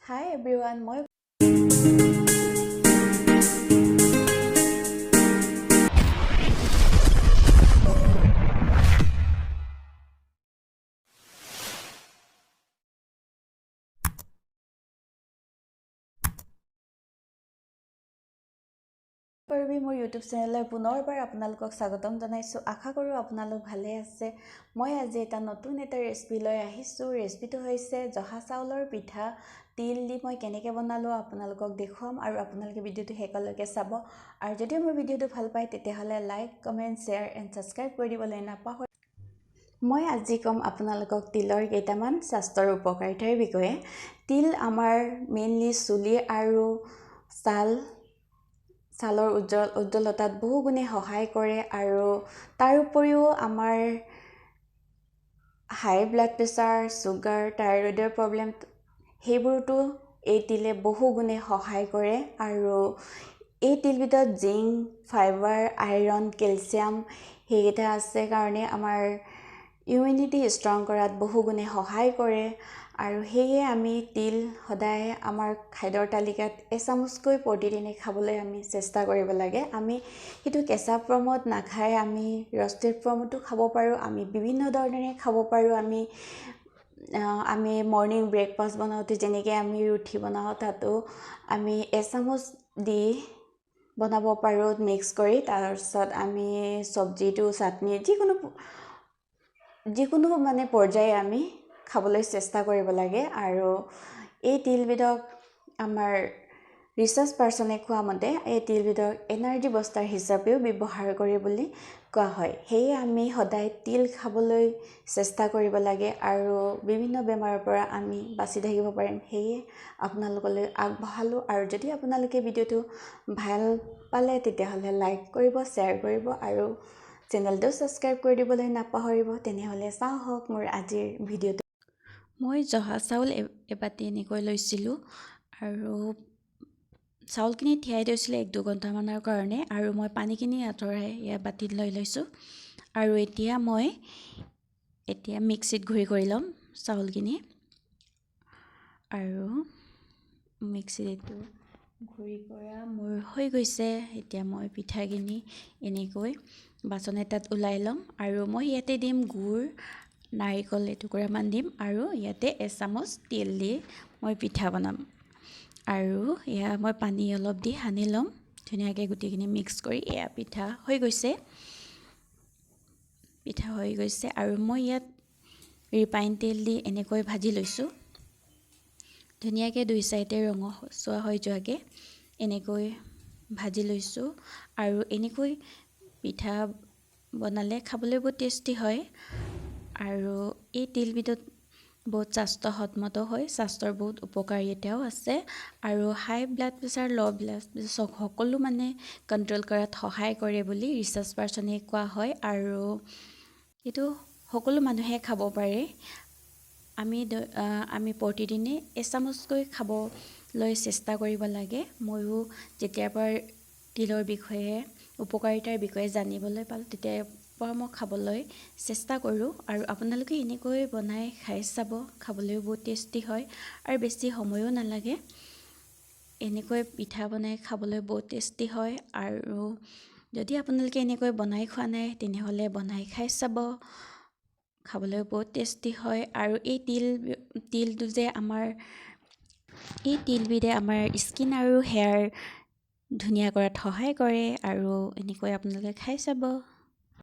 Hi everyone, মই মোৰ YouTube চেনেললৈ পুনৰবাৰ আপোনালোকক স্বাগতম জনাইছোঁ। আশা কৰোঁ আপোনালোক ভালে আছে। মই আজি এটা নতুন ৰেচিপি লৈ আহিছোঁ। ৰেচিপিটো হৈছে জহা চাউলৰ পিঠা। তিল দি মই কেনেকৈ বনালোঁ আপোনালোকক দেখুৱাম আৰু আপোনালোকে ভিডিঅ'টো শেষলৈকে চাব। আৰু যদি মোৰ ভিডিঅ'টো ভাল পায় তেতিয়াহ'লে like, comment, share and subscribe কৰি দিবলৈ নাপাহৰিব। মই আজি ক'ম আপোনালোকক তিলৰ কেইটামান স্বাস্থ্যৰ উপকাৰিতাৰ বিষয়ে। তিল আমাৰ মেইনলি চুলি আৰু ছালৰ উজ্জ্বলতাত বহুগুণে সহায় কৰে আৰু তাৰ উপৰিও আমাৰ হাই ব্লাড প্ৰেছাৰ, ছুগাৰ, থাইৰয়ডৰ প্ৰব্লেম সেইবোৰতো এই তিলে বহুগুণে সহায় কৰে। আৰু এই তিলবিধত জিংক, ফাইবাৰ, আইৰণ, কেলছিয়াম সেইকেইটা আছে কাৰণে আমাৰ ইমিউনিটি ষ্ট্ৰং কৰাত বহুগুণে সহায় কৰে। আৰু সেয়ে আমি তিল সদায় আমাৰ খাদ্যৰ তালিকাত এচামুচকৈ প্ৰতিদিনে খাবলৈ আমি চেষ্টা কৰিব লাগে। আমি সেইটো কেঁচা ফৰ্মত নাখায়, আমি ৰষ্টেড ফৰ্মতো খাব পাৰোঁ, আমি বিভিন্ন ধৰণেৰে খাব পাৰোঁ। আমি মৰ্ণিং ব্ৰেকফাষ্ট বনাওঁতে যেনেকৈ আমি ৰুটি বনাওঁ তাতো আমি এচামুচ দি বনাব পাৰোঁ মিক্স কৰি। তাৰপিছত আমি চব্জিটো, চাটনি যিকোনো মানে পৰ্যায়ে আমি খাবলৈ চেষ্টা কৰিব লাগে। আৰু এই তিলবিধক আমাৰ ৰিচাৰ্চ পাৰ্চনে কোৱা মতে এই তিলবিধক এনাৰ্জি বুষ্টাৰ হিচাপেও ব্যৱহাৰ কৰে বুলি কোৱা হয়। সেয়ে আমি সদায় তিল খাবলৈ চেষ্টা কৰিব লাগে আৰু বিভিন্ন বেমাৰৰ পৰা আমি বাচি থাকিব পাৰিম। সেয়ে আপোনালোকলৈ আগবঢ়ালোঁ। আৰু যদি আপোনালোকে ভিডিঅ'টো ভাল পালে তেতিয়াহ'লে লাইক কৰিব, শ্বেয়াৰ কৰিব আৰু চেনেলটো ছাবস্ক্ৰাইব কৰি দিবলৈ নাপাহৰিব। তেনেহ'লে চাওক মোৰ আজিৰ ভিডিঅ'টো। মই জহা চাউল এবাটি এনেকৈ লৈছিলোঁ আৰু চাউলখিনি তিয়াই থৈছিলোঁ 1-2 ঘণ্টামানৰ কাৰণে। আৰু মই পানীখিনি আঁতৰাই ইয়াত বাতিত লৈ লৈছোঁ। আৰু এতিয়া মিক্সিত গুড়ি কৰি ল'ম চাউলখিনি। আৰু মিক্সিত এইটো গুড়ি কৰা মোৰ হৈ গৈছে। এতিয়া মই পিঠাখিনি এনেকৈ বাচন এটাত ওলাই ল'ম। আৰু মই ইয়াতে দিম গুড়, নাৰিকল এটুকুৰামান দিম আৰু ইয়াতে এচামুচ তিল দি মই পিঠা বনাম। আৰু এয়া মই পানী অলপ দি সানি ল'ম ধুনীয়াকৈ গোটেইখিনি মিক্স কৰি। এয়া পিঠা হৈ গৈছে। আৰু মই ইয়াত ৰিফাইন তেল দি এনেকৈ ভাজি লৈছোঁ ধুনীয়াকৈ। 2 চাইডে ৰঙচুৱা হৈ যোৱাকৈ এনেকৈ ভাজি লৈছোঁ। আৰু এনেকৈ পিঠা বনালে খাবলৈ বহুত টেষ্টি হয়। আৰু এই তিলবিধত বহুত স্বাস্থ্যসন্মত হয়, স্বাস্থ্যৰ বহুত উপকাৰিতাও আছে। আৰু হাই ব্লাড প্ৰেছাৰ, ল' ব্লাড প্ৰেছাৰ সকলো মানে কণ্ট্ৰল কৰাত সহায় কৰে বুলি ৰিচাৰ্চ পাৰ্চনে কোৱা হয়। আৰু এইটো সকলো মানুহে খাব পাৰে। আমি প্ৰতিদিনে এচামুচকৈ খাবলৈ চেষ্টা কৰিব লাগে। ময়ো যেতিয়াৰ পৰা তিলৰ বিষয়ে, উপকাৰিতাৰ বিষয়ে জানিবলৈ পালোঁ তেতিয়াৰ পৰা মই খাবলৈ চেষ্টা কৰোঁ। আৰু আপোনালোকে এনেকৈ বনাই খাই চাব, খাবলৈও বহুত টেষ্টি হয় আৰু বেছি সময়ো নালাগে। এনেকৈ পিঠা বনাই খাবলৈ বহুত টেষ্টি হয়। আৰু যদি আপোনালোকে এনেকৈ বনাই খোৱা নাই তেনেহ'লে বনাই খাই চাব, খাবলৈ বহুত টেষ্টি হয়। আৰু এই তিলবিধে আমাৰ স্কিন আৰু হেয়াৰ ধুনীয়া কৰাত সহায় কৰে। আৰু এনেকৈ আপোনালোকে খাই চাব।